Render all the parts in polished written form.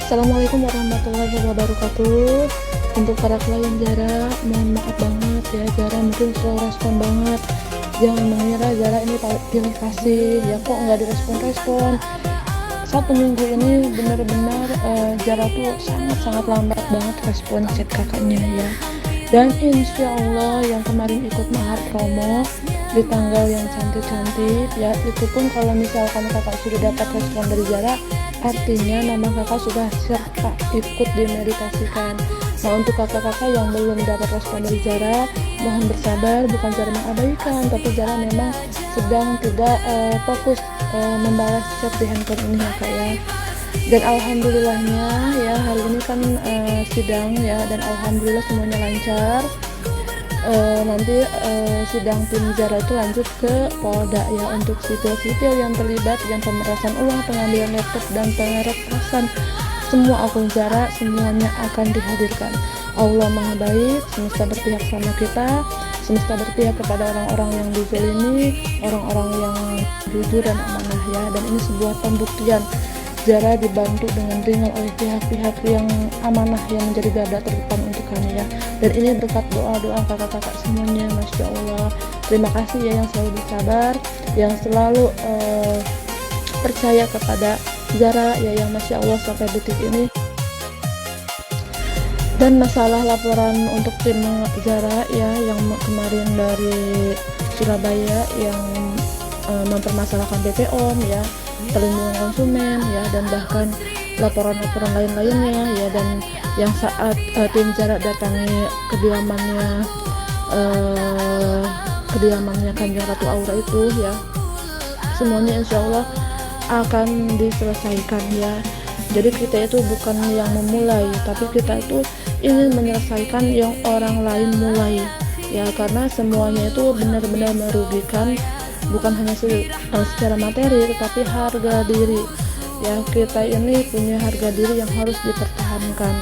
Assalamualaikum warahmatullahi wabarakatuh. Untuk para klien Zara, mohon maaf banget ya, Zara mungkin slow respon banget. Jangan mengira Zara ini pilih kasih, ya kok nggak direspon-respon. 1 minggu ini benar-benar Zara tuh sangat-sangat lambat banget respon chat kakaknya ya. Dan insya Allah yang kemarin ikut mahar promo di tanggal yang cantik-cantik ya, itu pun kalau misalkan kakak sudah dapat respon dari Zara, artinya nama kakak sudah serta ikut dimeditasikan. Nah, untuk kakak-kakak yang belum dapat respon dari Zara, mohon bersabar, bukan Zara mengabaikan, tapi Zara memang sedang tidak fokus membalas chat di handphone ini ya kak ya. Dan alhamdulillahnya ya, hari ini kan sidang ya, dan alhamdulillah semuanya lancar. Nanti sidang tim Zara itu lanjut ke Polda ya, untuk sipil-sipil yang terlibat yang pemerasan uang, pengambilan laptop, dan pengerepasan semua akun Zara, semuanya akan dihadirkan. Allah Maha Baik, semesta berpihak sama kita, semesta berpihak kepada orang-orang yang dizalimi, orang-orang yang jujur dan amanah ya. Dan ini sebuah pembuktian Zara dibantu dengan ringan oleh pihak-pihak yang amanah yang menjadi garda terdepan untuk kami ya. Dan ini berkat doa-doa kakak-kakak semuanya, Masya Allah. Terima kasih ya yang selalu bersabar, yang selalu percaya kepada Zara ya, yang Masya Allah sampai detik ini. Dan masalah laporan untuk tim Zara ya, yang kemarin dari Surabaya yang mempermasalahkan BPOM ya, perlindungan konsumen ya, dan bahkan laporan-laporan lain-lainnya ya, dan yang saat tim Zara datangi kediamannya Kanjeng Ratu Aura itu ya, semuanya insya Allah akan diselesaikan ya. Jadi kita itu bukan yang memulai, tapi kita itu ingin menyelesaikan yang orang lain mulai ya, karena semuanya itu benar-benar merugikan, bukan hanya secara materi tetapi harga diri ya. Kita ini punya harga diri yang harus dipertahankan,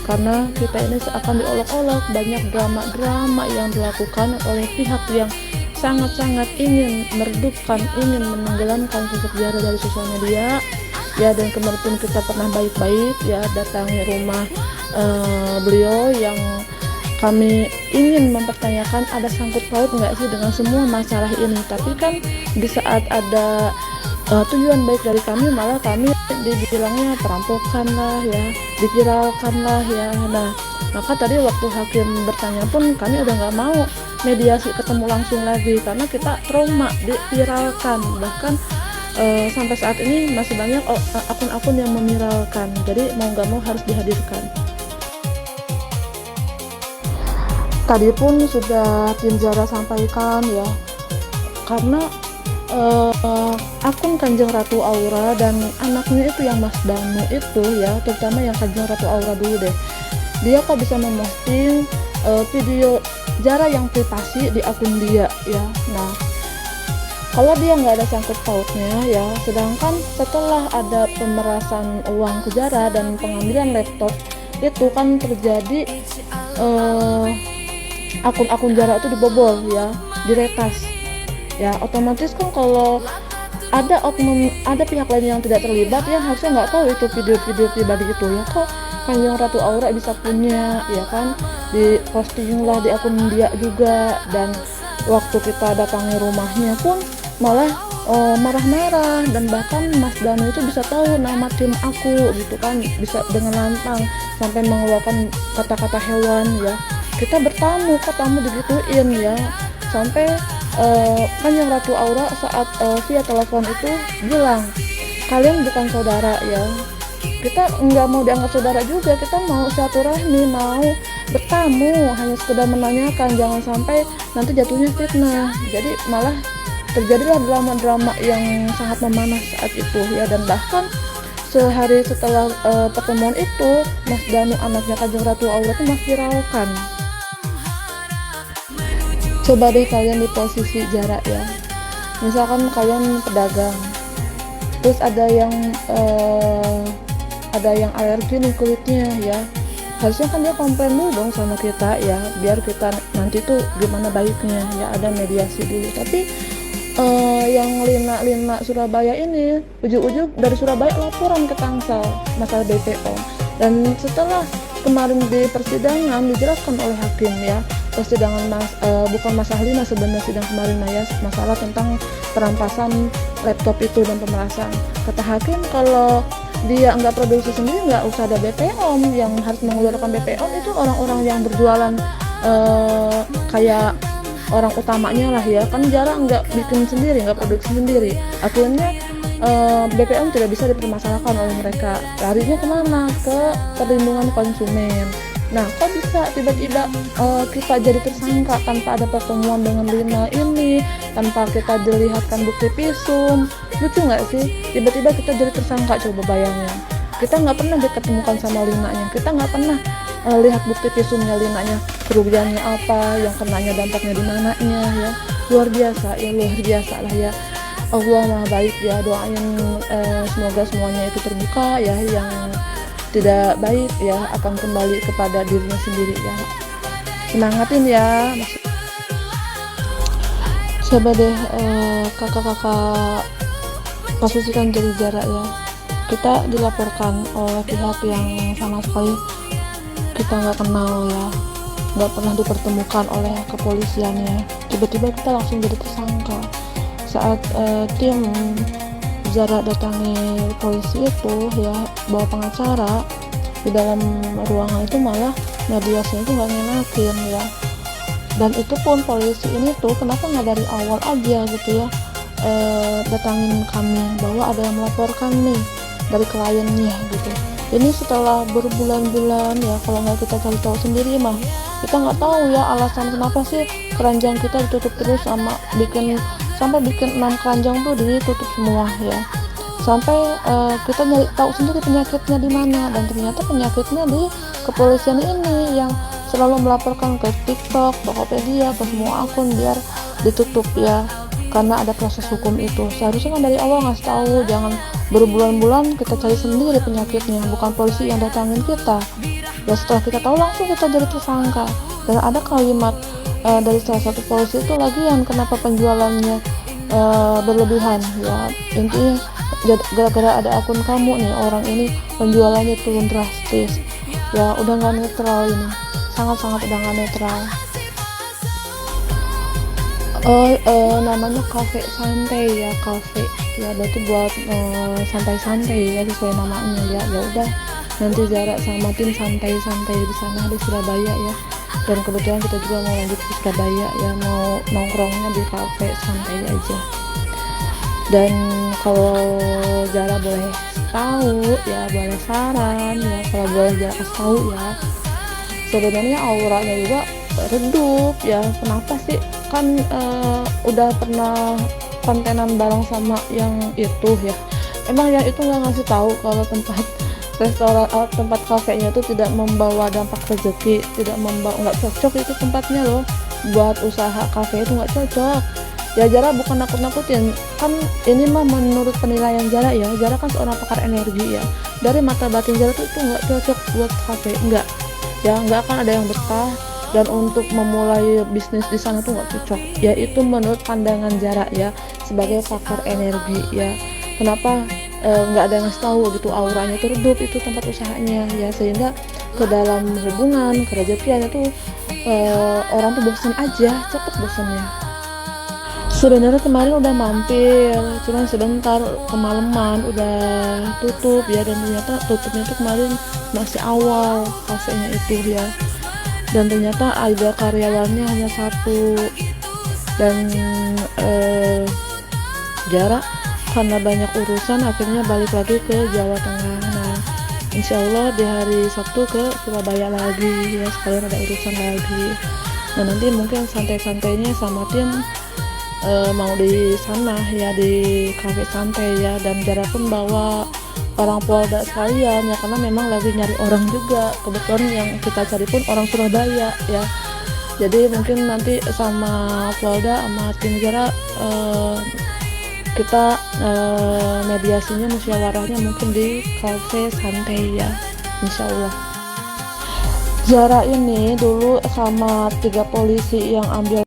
karena kita ini seakan diolok-olok. Banyak drama-drama yang dilakukan oleh pihak yang sangat-sangat ingin meredupkan, ingin menenggelamkan sosok Zara dari sosial media ya. Dan kemarin pun kita pernah baik-baik ya datangi rumah beliau, yang kami ingin mempertanyakan ada sangkut paut nggak sih dengan semua masalah ini. Tapi kan di saat ada tujuan baik dari kami, malah kami dibilangnya perampokan lah ya, diviralkan lah ya. Nah, maka tadi waktu hakim bertanya pun kami udah nggak mau mediasi ketemu langsung lagi, karena kita trauma diviralkan. Bahkan sampai saat ini masih banyak akun-akun yang meviralkan, jadi mau nggak mau harus dihadirkan. Tadi pun sudah tim Zara sampaikan ya, karena akun Kanjeng Ratu Aura dan anaknya itu yang Mas Danu itu ya, terutama yang Kanjeng Ratu Aura dulu deh, dia kok bisa memposting video Zara yang privasi di akun dia ya. Nah, kalau dia nggak ada sangkut pautnya ya, sedangkan setelah ada pemerasan uang ke Zara dan pengambilan laptop itu kan terjadi akun-akun Zara itu dibobol ya, diretas ya. Otomatis kan kalau ada oknum, ada pihak lain yang tidak terlibat ya, harusnya nggak tahu itu video-video pribadi itu ya. Kok Kanjeng Ratu Aura bisa punya ya kan, di posting lah di akun dia juga. Dan waktu kita datangi rumahnya pun malah marah-marah, dan bahkan Mas Danu itu bisa tahu nama tim aku gitu kan, bisa dengan lantang sampai mengeluarkan kata-kata hewan ya. Kita bertamu, kok tamu digituin ya, sampai Kanjeng Ratu Aura saat via telepon itu bilang, kalian bukan saudara ya. Kita nggak mau dianggap saudara juga, kita mau silaturahmi, mau bertamu, hanya sekedar menanyakan, jangan sampai nanti jatuhnya fitnah. Jadi malah terjadilah drama-drama yang sangat memanas saat itu ya. Dan bahkan sehari setelah pertemuan itu, Mas Danu anaknya Kanjeng Ratu Aura itu mas viralkan. Coba deh kalian di posisi Zara ya, misalkan kalian pedagang, terus ada yang alergi nih kulitnya ya, harusnya kan dia komplain dulu dong sama kita ya, biar kita nanti tuh gimana baiknya ya, ada mediasi dulu. Tapi yang Lina Surabaya ini, ujung-ujung dari Surabaya laporan ke Tangsel masalah BPO. Dan setelah kemarin di persidangan dijelaskan oleh hakim ya, persidangan bukan masalah Lina sebenarnya sidang kemarin ya, masalah tentang perampasan laptop itu dan pemerasan. Kata hakim kalau dia nggak produksi sendiri nggak usah ada BPOM, yang harus mengeluarkan BPOM itu orang-orang yang berjualan kayak orang utamanya lah ya, kan jarang nggak bikin sendiri, nggak produksi sendiri, akhirnya BPOM tidak bisa dipermasalahkan oleh mereka. Larinya kemana? Ke perlindungan konsumen. Nah, kok bisa tiba-tiba kita jadi tersangka tanpa ada pertemuan dengan Lina ini, tanpa kita dilihatkan bukti visum? Lucu nggak sih? Tiba-tiba kita jadi tersangka, coba bayangin. Kita nggak pernah diketemukan sama Linanya, kita nggak pernah lihat bukti visumnya Linanya, kerugiannya apa, yang kenanya dampaknya di mananya ya. Luar biasa ya, luar biasa lah ya. Allah maha baik ya, doain semoga semuanya itu terbuka ya, yang tidak baik ya akan kembali kepada dirinya sendiri ya. Semangatin ya. Coba deh kakak-kakak posisikan jadi jarak ya. Kita dilaporkan oleh pihak yang sama sekali kita nggak kenal ya, nggak pernah dipertemukan oleh kepolisian ya. Tiba-tiba kita langsung jadi tersangka. Saat tim Zara datangi polisi itu ya bawa pengacara, di dalam ruangan itu malah mediasinya itu nggak ngenakin ya. Dan itu pun polisi ini tuh kenapa nggak dari awal aja gitu ya datangin kami bahwa ada yang melaporkan nih dari kliennya gitu. Ini setelah berbulan-bulan ya, kalau nggak kita cari tahu sendiri mah kita nggak tahu ya alasan kenapa sih keranjang kita ditutup terus, sampai bikin 6 keranjang tuh ditutup semua ya, sampai kita nyari tahu sendiri penyakitnya di mana, dan ternyata penyakitnya di kepolisian ini yang selalu melaporkan ke TikTok, Tokopedia, ke semua akun biar ditutup ya, karena ada proses hukum itu. Seharusnya kan dari awal ngasih tahu, jangan berbulan-bulan kita cari sendiri penyakitnya, bukan polisi yang datangin kita ya. Setelah kita tahu langsung kita jadi tersangka. Dan ada kalimat dari salah satu polisi itu lagi yang kenapa penjualannya berlebihan ya, intinya gara-gara ada akun kamu nih orang ini penjualannya turun drastis ya. Udah nggak netral ini, sangat-sangat udah nggak netral. Namanya kafe santai ya, kafe ya, berarti buat santai-santai ya sesuai namanya ya. Ya udah, nanti Zara sama tim santai-santai di sana di Surabaya ya. Dan kebetulan kita juga mau lanjut ke Surabaya ya, mau nongkrongnya di kafe santai aja. Dan kalau Zara boleh tahu ya, boleh saran ya, kalau boleh Zara kasih tahu ya, sebenarnya auranya juga redup ya. Kenapa sih? Kan udah pernah kontenan bareng sama yang itu ya. Emang yang itu nggak ngasih tahu kalau tempat restoran, tempat kafenya itu tidak membawa dampak rezeki, tidak membawa, nggak cocok itu tempatnya loh buat usaha kafe, itu nggak cocok ya. Zara bukan nakut-nakutin, kan ini mah menurut penilaian Zara ya. Zara kan seorang pakar energi ya, dari mata batin Zara itu nggak cocok buat kafe, nggak ya, nggak akan ada yang betah. Dan untuk memulai bisnis di sana tuh nggak cocok ya, itu menurut pandangan Zara ya sebagai pakar energi ya. Kenapa nggak ada yang ngasih tahu gitu, auranya itu redup itu tempat usahanya ya, sehingga ke dalam hubungan kerezekian itu orang tuh bosan aja, cepet bosannya. Sebenarnya kemarin udah mampir, cuman sebentar, kemalaman udah tutup ya, dan ternyata tutupnya tuh kemarin masih awal kafenya itu ya. Dan ternyata ada karyawannya hanya 1, dan Zara karena banyak urusan akhirnya balik lagi ke Jawa Tengah. Nah, insya Allah di hari Sabtu ke Surabaya lagi ya, sekalian ada urusan lagi. Nah, nanti mungkin santai-santainya sama tim mau di sana ya, di kafe santai ya. Dan Zara pun bawa orang Polda sekalian ya, karena memang lagi nyari orang juga. Kebetulan yang kita cari pun orang Surabaya ya. Jadi mungkin nanti sama Polda sama tim Zara kita mediasinya, musyawarahnya mungkin di kafe santai ya, insya Allah. Zara ini dulu sama 3 polisi yang ambil